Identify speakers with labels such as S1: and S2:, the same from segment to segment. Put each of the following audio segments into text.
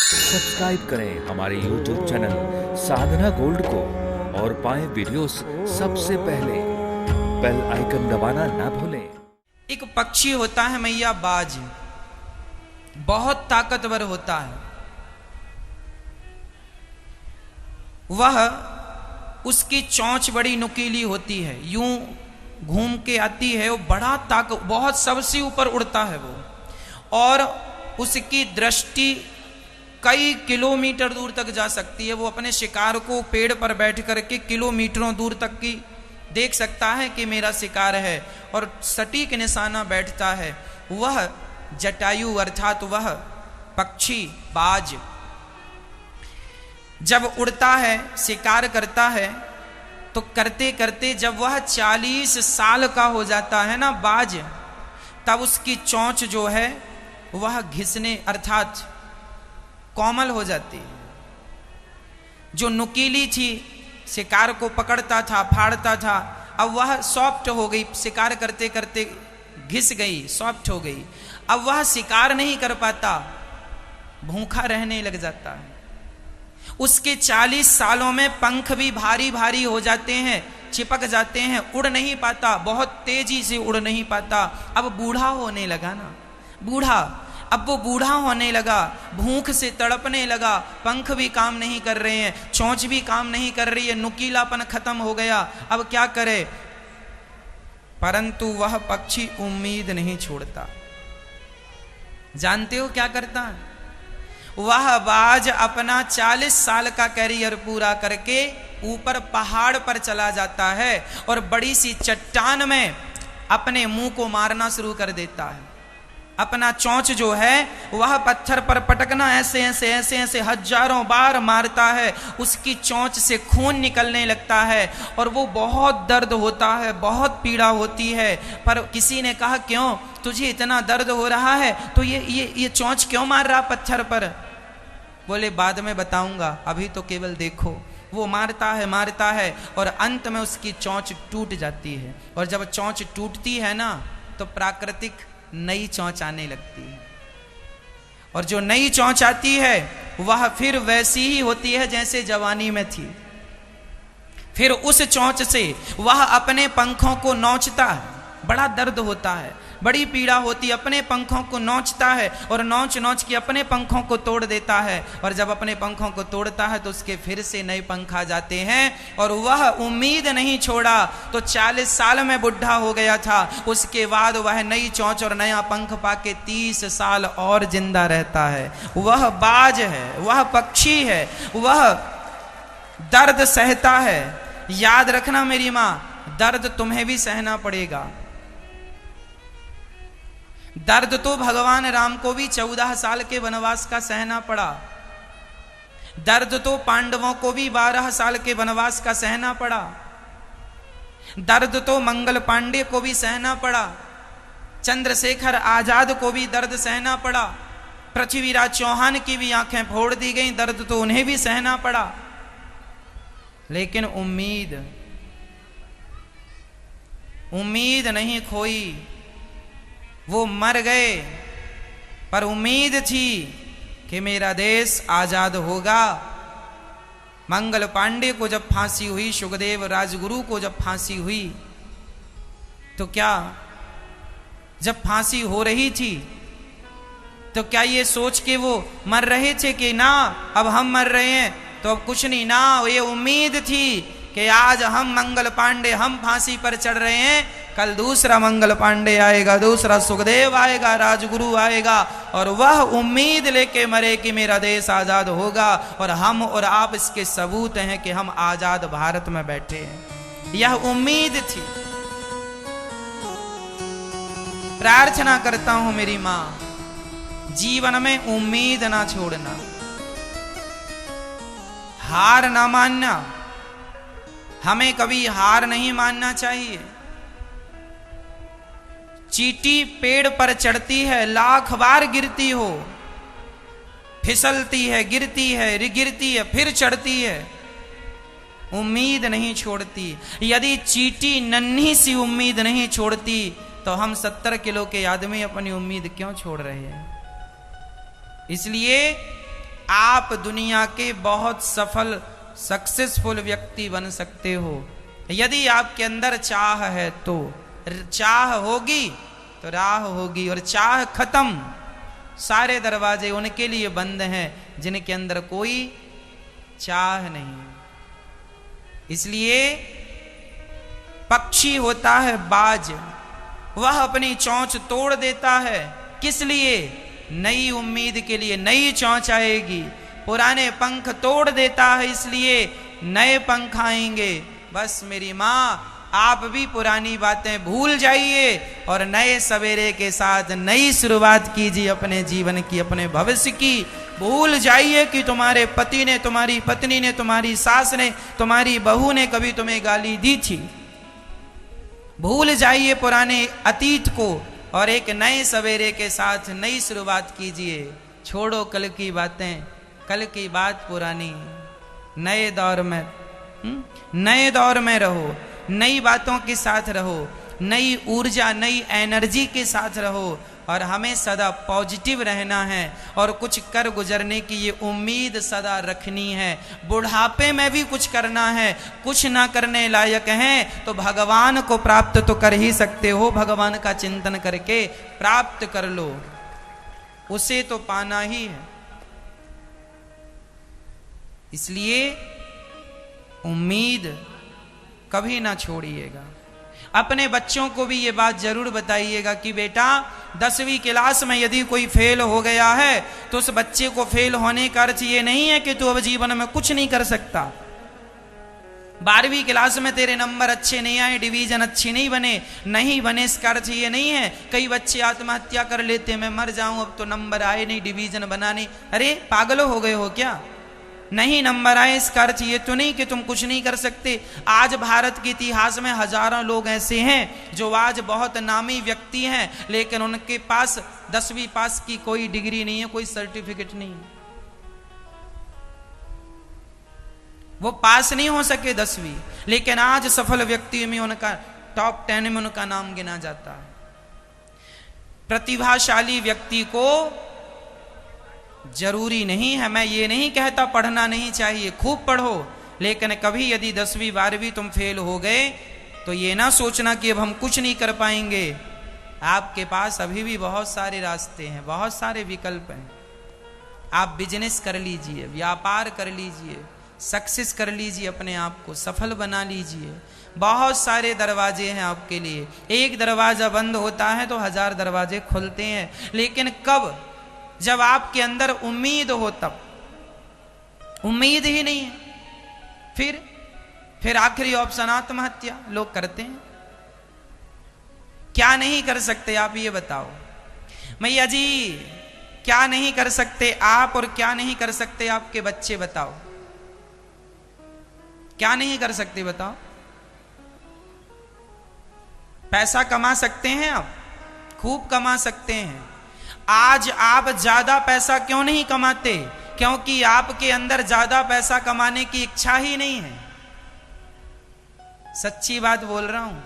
S1: Subscribe करें हमारे YouTube channel साधना gold को और पाएं वीडियोस सबसे पहले। बेल आइकन दबाना ना भूलें।
S2: एक पक्षी होता है मैया बाज, बहुत ताकतवर होता है। वह उसकी चोंच बड़ी नुकीली होती है, यूं घूम के आती है। वो बड़ा बहुत सबसे ऊपर उड़ता है वो, और उसकी दृष्टि कई किलोमीटर दूर तक जा सकती है। वो अपने शिकार को पेड़ पर बैठ करके किलोमीटरों दूर तक की देख सकता है कि मेरा शिकार है, और सटीक निशाना बैठता है। वह जटायु अर्थात वह पक्षी बाज जब उड़ता है, शिकार करता है, तो करते करते जब वह 40 साल का हो जाता है ना बाज, तब उसकी चोंच जो है वह घिसने अर्थात कोमल हो जाती है। जो नुकीली थी, शिकार को पकड़ता था, फाड़ता था, अब वह सॉफ्ट हो गई। शिकार करते करते घिस गई, सॉफ्ट हो गई। अब वह शिकार नहीं कर पाता, भूखा रहने लग जाता है। उसके 40 सालों में पंख भी भारी भारी हो जाते हैं, चिपक जाते हैं, उड़ नहीं पाता, बहुत तेजी से उड़ नहीं पाता। अब बूढ़ा होने लगा ना, बूढ़ा, अब वो बूढ़ा होने लगा, भूख से तड़पने लगा, पंख भी काम नहीं कर रहे हैं, चोंच भी काम नहीं कर रही है, नुकीलापन खत्म हो गया। अब क्या करे? परंतु वह पक्षी उम्मीद नहीं छोड़ता। जानते हो क्या करता है? वह बाज अपना 40 साल का कैरियर पूरा करके ऊपर पहाड़ पर चला जाता है और बड़ी सी चट्टान में अपने मुंह को मारना शुरू कर देता है। अपना चोंच जो है वह पत्थर पर पटकना ऐसे ऐसे ऐसे ऐसे हजारों बार मारता है। उसकी चोंच से खून निकलने लगता है और वो बहुत दर्द होता है, बहुत पीड़ा होती है। पर किसी ने कहा, क्यों तुझे इतना दर्द हो रहा है, तो ये चोंच क्यों मार रहा पत्थर पर? बोले बाद में बताऊंगा, अभी तो केवल देखो। वो मारता है और अंत में उसकी चोंच टूट जाती है। और जब चोंच टूटती है ना, तो प्राकृतिक नई चोंच आने लगती है। और जो नई चोंच आती है वह फिर वैसी ही होती है जैसे जवानी में थी। फिर उस चोंच से वह अपने पंखों को नोचता है, बड़ा दर्द होता है, बड़ी पीड़ा होती है, अपने पंखों को नोचता है और नोच नोच के अपने पंखों को तोड़ देता है। और जब अपने पंखों को तोड़ता है तो उसके फिर से नए पंख आ जाते हैं। और वह उम्मीद नहीं छोड़ा, तो 40 साल में बुढ़ा हो गया था, उसके बाद वह नई चोंच और नया पंख पाके 30 साल और जिंदा रहता है। वह बाज है, वह पक्षी है, वह दर्द सहता है। याद रखना मेरी मां, दर्द तुम्हें भी सहना पड़ेगा। दर्द तो भगवान राम को भी 14 साल के वनवास का सहना पड़ा। दर्द तो पांडवों को भी 12 साल के वनवास का सहना पड़ा। दर्द तो मंगल पांडे को भी सहना पड़ा। चंद्रशेखर आजाद को भी दर्द सहना पड़ा। पृथ्वीराज चौहान की भी आंखें फोड़ दी गई, दर्द तो उन्हें भी सहना पड़ा। लेकिन उम्मीद नहीं खोई। वो मर गए, पर उम्मीद थी कि मेरा देश आजाद होगा। मंगल पांडे को जब फांसी हुई, सुखदेव राजगुरु को जब फांसी हुई, तो क्या जब फांसी हो रही थी तो क्या ये सोच के वो मर रहे थे कि ना अब हम मर रहे हैं? तो अब कुछ नहीं ना, ये उम्मीद थी कि आज हम मंगल पांडे हम फांसी पर चढ़ रहे हैं, कल दूसरा मंगल पांडे आएगा, दूसरा सुखदेव आएगा, राजगुरु आएगा, और वह उम्मीद लेके मरे कि मेरा देश आजाद होगा। और हम और आप इसके सबूत हैं कि हम आजाद भारत में बैठे हैं। यह उम्मीद थी। प्रार्थना करता हूं मेरी मां, जीवन में उम्मीद ना छोड़ना, हार ना मानना। हमें कभी हार नहीं मानना चाहिए। चींटी पेड़ पर चढ़ती है, लाख बार गिरती हो, फिसलती है, गिरती है, गिरती है, फिर चढ़ती है, उम्मीद नहीं छोड़ती। यदि चींटी नन्ही सी उम्मीद नहीं छोड़ती, तो हम 70 किलो के आदमी अपनी उम्मीद क्यों छोड़ रहे हैं? इसलिए आप दुनिया के बहुत सफल सक्सेसफुल व्यक्ति बन सकते हो यदि आपके अंदर चाह है। तो चाह होगी तो राह होगी, और चाह खत्म सारे दरवाजे उनके लिए बंद हैं जिनके अंदर कोई चाह नहीं। इसलिए पक्षी होता है बाज, वह अपनी चोंच तोड़ देता है। किस लिए? नई उम्मीद के लिए। नई चोंच आएगी। पुराने पंख तोड़ देता है इसलिए नए पंख आएंगे। बस मेरी माँ, आप भी पुरानी बातें भूल जाइए और नए सवेरे के साथ नई शुरुआत कीजिए अपने जीवन की, अपने भविष्य की। भूल जाइए कि तुम्हारे पति ने, तुम्हारी पत्नी ने, तुम्हारी सास ने, तुम्हारी बहू ने कभी तुम्हें गाली दी थी। भूल जाइए पुराने अतीत को और एक नए सवेरे के साथ नई शुरुआत कीजिए। छोड़ो कल की बातें, कल की बात पुरानी। नए दौर में नए दौर में रहो, नई बातों के साथ रहो, नई ऊर्जा, नई एनर्जी के साथ रहो, और हमें सदा पॉजिटिव रहना है और कुछ कर गुजरने की ये उम्मीद सदा रखनी है। बुढ़ापे में भी कुछ करना है। कुछ ना करने लायक हैं तो भगवान को प्राप्त तो कर ही सकते हो। भगवान का चिंतन करके प्राप्त कर लो, उसे तो पाना ही है। इसलिए उम्मीद कभी ना छोड़िएगा। अपने बच्चों को भी ये बात जरूर बताइएगा कि बेटा 10वीं क्लास में यदि कोई फेल हो गया है तो उस बच्चे को फेल होने का अर्थ ये नहीं है कि तू अब जीवन में कुछ नहीं कर सकता। 12वीं क्लास में तेरे नंबर अच्छे नहीं आए, डिवीजन अच्छी नहीं बने, इसका अर्थ ये नहीं है। कई बच्चे आत्महत्या कर लेते, मैं मर जाऊं अब तो नंबर आए नहीं, डिवीजन बना नहीं। अरे पागल हो गए हो क्या? नहीं नंबर आए इसका अर्थ ये तो नहीं कि तुम कुछ नहीं कर सकते। आज भारत के इतिहास में हजारों लोग ऐसे हैं जो आज बहुत नामी व्यक्ति हैं, लेकिन उनके पास 10वीं पास की कोई डिग्री नहीं है, कोई सर्टिफिकेट नहीं है। वो पास नहीं हो सके 10वीं, लेकिन आज सफल व्यक्ति में उनका टॉप 10 में उनका नाम गिना जाता है। प्रतिभाशाली व्यक्ति को जरूरी नहीं है, मैं ये नहीं कहता पढ़ना नहीं चाहिए, खूब पढ़ो, लेकिन कभी यदि 10वीं 12वीं तुम फेल हो गए तो ये ना सोचना कि अब हम कुछ नहीं कर पाएंगे। आपके पास अभी भी बहुत सारे रास्ते हैं, बहुत सारे विकल्प हैं। आप बिजनेस कर लीजिए, व्यापार कर लीजिए, सक्सेस कर लीजिए, अपने आप को सफल बना लीजिए। बहुत सारे दरवाजे हैं आपके लिए। एक दरवाजा बंद होता है तो 1000 दरवाजे खुलते हैं, लेकिन कब? जब आपके अंदर उम्मीद हो तब। उम्मीद ही नहीं है, फिर आखिरी ऑप्शन आत्महत्या लोग करते हैं। क्या नहीं कर सकते आप ये बताओ मैया जी? क्या नहीं कर सकते आप और क्या नहीं कर सकते आपके बच्चे? बताओ क्या नहीं कर सकते, बताओ। पैसा कमा सकते हैं आप, खूब कमा सकते हैं। आज आप ज्यादा पैसा क्यों नहीं कमाते? क्योंकि आपके अंदर ज्यादा पैसा कमाने की इच्छा ही नहीं है। सच्ची बात बोल रहा हूं।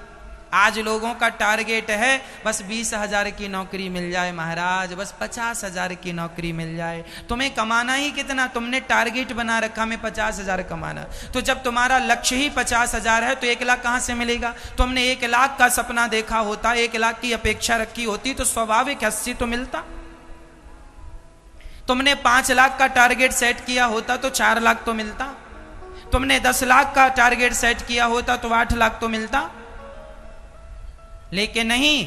S2: आज लोगों का टारगेट है बस 20,000 की नौकरी मिल जाए महाराज, बस 50,000 की नौकरी मिल जाए। तुम्हें कमाना ही कितना? तुमने टारगेट बना रखा मैं 50,000 कमाना। तो जब तुम्हारा लक्ष्य ही 50,000 है तो 1 लाख कहां से मिलेगा? तुमने 1 लाख का सपना देखा होता, 1 लाख की अपेक्षा रखी होती तो स्वाभाविक 80 तो मिलता। तुमने 5 लाख का टारगेट सेट किया होता तो 4 लाख तो मिलता। तुमने 10 लाख का टारगेट सेट किया होता तो 8 लाख तो मिलता। लेकिन नहीं,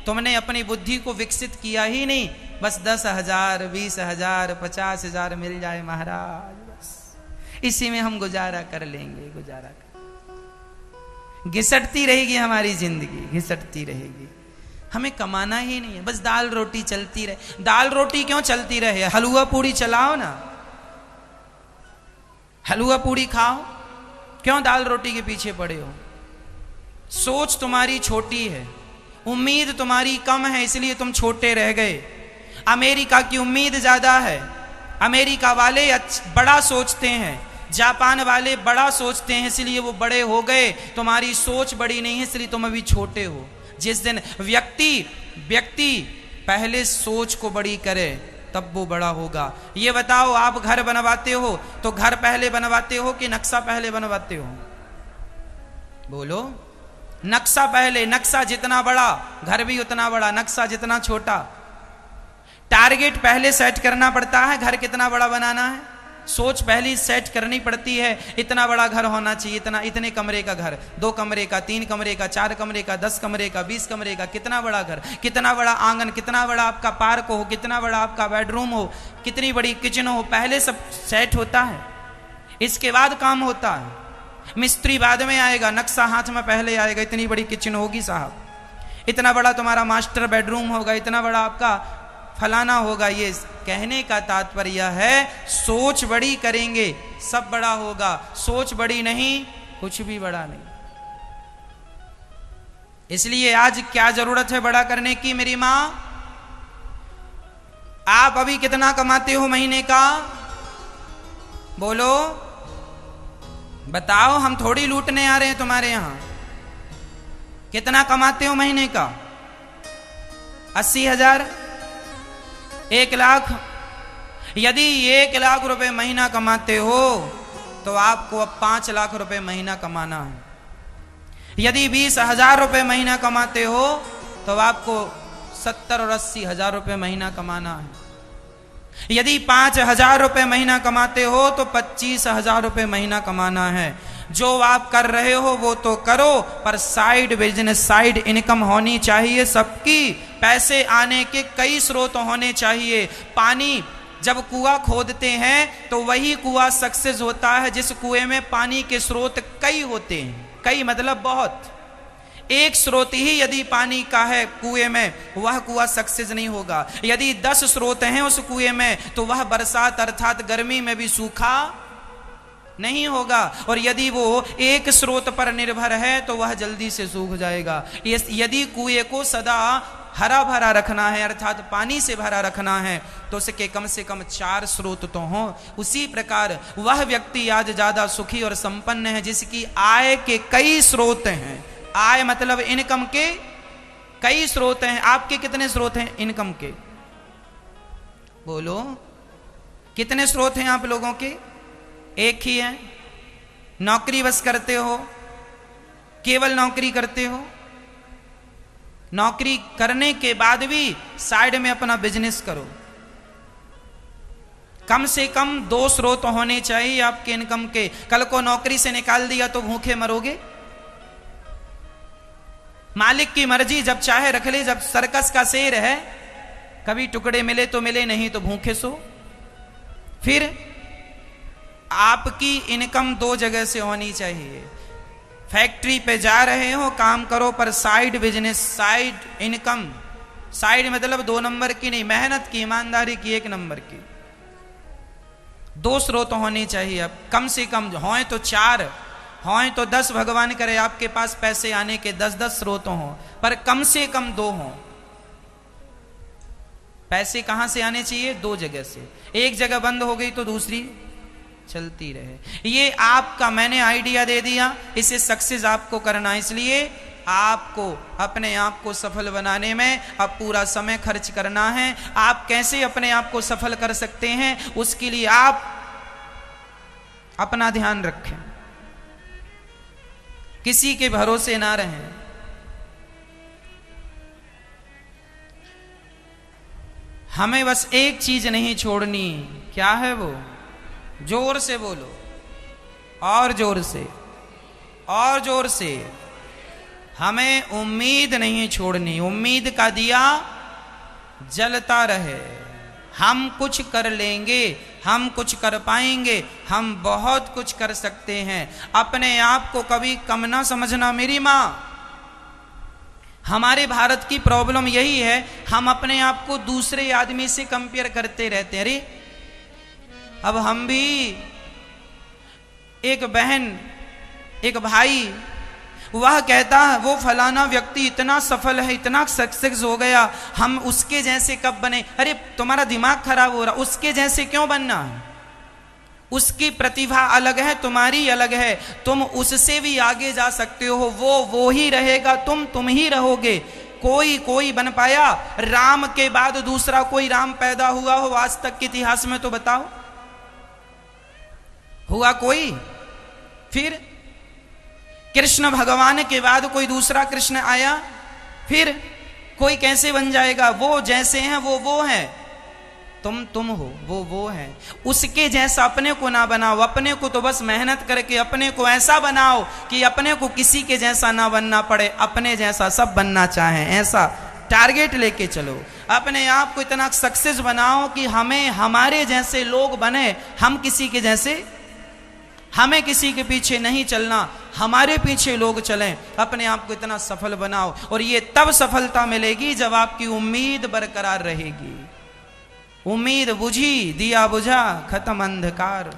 S2: तुमने अपनी बुद्धि को विकसित किया ही नहीं। बस 10,000, 20,000, 50,000 मिल जाए महाराज, बस इसी में हम गुजारा कर लेंगे। गुजारा कर घिसटती रहेगी हमारी जिंदगी, घिसटती रहेगी। हमें कमाना ही नहीं है, बस दाल रोटी चलती रहे। दाल रोटी क्यों चलती रहे? हलवा पूड़ी चलाओ ना, हलवा पूड़ी खाओ। क्यों दाल रोटी के पीछे पड़े हो? सोच तुम्हारी छोटी है, उम्मीद तुम्हारी कम है, इसलिए तुम छोटे रह गए। अमेरिका की उम्मीद ज्यादा है। अमेरिका वाले बड़ा सोचते हैं, जापान वाले बड़ा सोचते हैं, इसलिए वो बड़े हो गए। तुम्हारी सोच बड़ी नहीं है, इसलिए तुम अभी छोटे हो। जिस दिन व्यक्ति पहले सोच को बड़ी करे तब वो बड़ा होगा। ये बताओ, आप घर बनवाते हो तो घर पहले बनवाते हो कि नक्शा पहले बनवाते हो? बोलो। नक्शा पहले। नक्शा जितना बड़ा घर भी उतना बड़ा, नक्शा जितना छोटा। टारगेट पहले सेट करना पड़ता है, घर कितना बड़ा बनाना है। सोच पहली सेट करनी पड़ती है, इतना बड़ा घर होना चाहिए, इतने कमरे का घर, 2 कमरे का, 3 कमरे का, 4 कमरे का, 10 कमरे का, 20 कमरे का, कितना बड़ा घर, कितना बड़ा आंगन, कितना बड़ा आपका पार्क हो, कितना बड़ा आपका बेडरूम हो, कितनी बड़ी किचन हो, पहले सब सेट होता है, इसके बाद काम होता है। मिस्त्री बाद में आएगा, नक्शा हाथ में पहले आएगा। इतनी बड़ी किचन होगी साहब, इतना बड़ा तुम्हारा मास्टर बेडरूम होगा, इतना बड़ा आपका फलाना होगा। ये कहने का तात्पर्य है, सोच बड़ी करेंगे सब बड़ा होगा, सोच बड़ी नहीं कुछ भी बड़ा नहीं। इसलिए आज क्या जरूरत है बड़ा करने की मेरी मां? आप अभी कितना कमाते हो महीने का? बोलो, बताओ। हम थोड़ी लूटने आ रहे हैं तुम्हारे यहां। कितना कमाते हो महीने का? 80,000, 1 लाख? यदि 1 लाख रुपए महीना कमाते हो तो आपको अब 5 लाख रुपए महीना कमाना है। यदि 20,000 रुपए महीना कमाते हो तो आपको 70 और 80,000 रुपए महीना कमाना है। यदि 5,000 रुपए महीना कमाते हो तो 25,000 रुपए महीना कमाना है। जो आप कर रहे हो वो तो करो, पर साइड बिजनेस, साइड इनकम होनी चाहिए सबकी। पैसे आने के कई स्रोत होने चाहिए। पानी जब कुआं खोदते हैं तो वही कुआं सक्सेस होता है जिस कुएं में पानी के स्रोत कई होते हैं। कई मतलब बहुत। एक स्रोत ही यदि पानी का है कुएं में, वह कुआं सक्सेस नहीं होगा। यदि 10 स्रोत हैं उस कुएं में तो वह बरसात अर्थात गर्मी में भी सूखा नहीं होगा। और यदि वो एक स्रोत पर निर्भर है तो वह जल्दी से सूख जाएगा। यदि कुएं को सदा हरा भरा रखना है अर्थात पानी से भरा रखना है तो उसके कम से कम 4 स्रोत तो हों। उसी प्रकार वह व्यक्ति आज ज्यादा सुखी और संपन्न है जिसकी आय के कई स्रोत हैं। आय मतलब इनकम के कई स्रोत हैं। आपके कितने स्रोत हैं इनकम के? बोलो, कितने स्रोत हैं आप लोगों के? एक ही है? नौकरी बस करते हो? केवल नौकरी करते हो? नौकरी करने के बाद भी साइड में अपना बिजनेस करो। कम से कम 2 स्रोत होने चाहिए आपके इनकम के। कल को नौकरी से निकाल दिया तो भूखे मरोगे? मालिक की मर्जी, जब चाहे रख ले। जब सर्कस का शेर है, कभी टुकड़े मिले तो मिले, नहीं तो भूखे सो। फिर आपकी इनकम 2 जगह से होनी चाहिए। फैक्ट्री पे जा रहे हो काम करो, पर side business, side income, side मतलब 2 नंबर की नहीं, मेहनत की, ईमानदारी की 1 नंबर की। 2 स्रोत होने चाहिए। अब कम से कम हों तो 4, हों तो 10, भगवान करे आपके पास पैसे आने के 10-10 स्रोत हों, पर कम से कम 2 हों। पैसे कहां से आने चाहिए? 2 जगह से। एक जगह बंद हो गई तो दूसरी चलती रहे। ये आपका मैंने आइडिया दे दिया, इसे सक्सेस आपको करना। इसलिए आपको अपने आप को सफल बनाने में अब पूरा समय खर्च करना है। आप कैसे अपने आप को सफल कर सकते हैं उसके लिए आप अपना ध्यान रखें, किसी के भरोसे ना रहें। हमें बस एक चीज नहीं छोड़नी। क्या है वो? जोर से बोलो, और जोर से, और जोर से। हमें उम्मीद नहीं छोड़नी। उम्मीद का दिया जलता रहे। हम कुछ कर लेंगे, हम कुछ कर पाएंगे, हम बहुत कुछ कर सकते हैं। अपने आप को कभी कम ना समझना मेरी मां। हमारे भारत की प्रॉब्लम यही है, हम अपने आप को दूसरे आदमी से कंपेयर करते रहते हैं। अरे अब हम भी, एक बहन, एक भाई, वह कहता है वो फलाना व्यक्ति इतना सफल है, इतना सक्सेस हो गया, हम उसके जैसे कब बने? अरे तुम्हारा दिमाग खराब हो रहा, उसके जैसे क्यों बनना है? उसकी प्रतिभा अलग है, तुम्हारी अलग है। तुम उससे भी आगे जा सकते हो। वो ही रहेगा, तुम ही रहोगे। कोई बन पाया? राम के बाद दूसरा कोई राम पैदा हुआ हो आज तक के इतिहास में तो बताओ, हुआ कोई? फिर कृष्ण भगवान के बाद कोई दूसरा कृष्ण आया, फिर कोई कैसे बन जाएगा? वो जैसे हैं वो हैं, तुम हो, वो है। उसके जैसा अपने को ना बनाओ, अपने को तो बस मेहनत करके अपने को ऐसा बनाओ कि अपने को किसी के जैसा ना बनना पड़े, अपने जैसा सब बनना चाहें, ऐसा टारगेट लेके चलो। अपने आप को इतना सक्सेस बनाओ कि हमें हमारे जैसे लोग बने, हम किसी के जैसे, हमें किसी के पीछे नहीं चलना, हमारे पीछे लोग चलें। अपने आप को इतना सफल बनाओ, और ये तब सफलता मिलेगी जब आपकी उम्मीद बरकरार रहेगी। उम्मीद बुझी, दिया बुझा, खत्म अंधकार।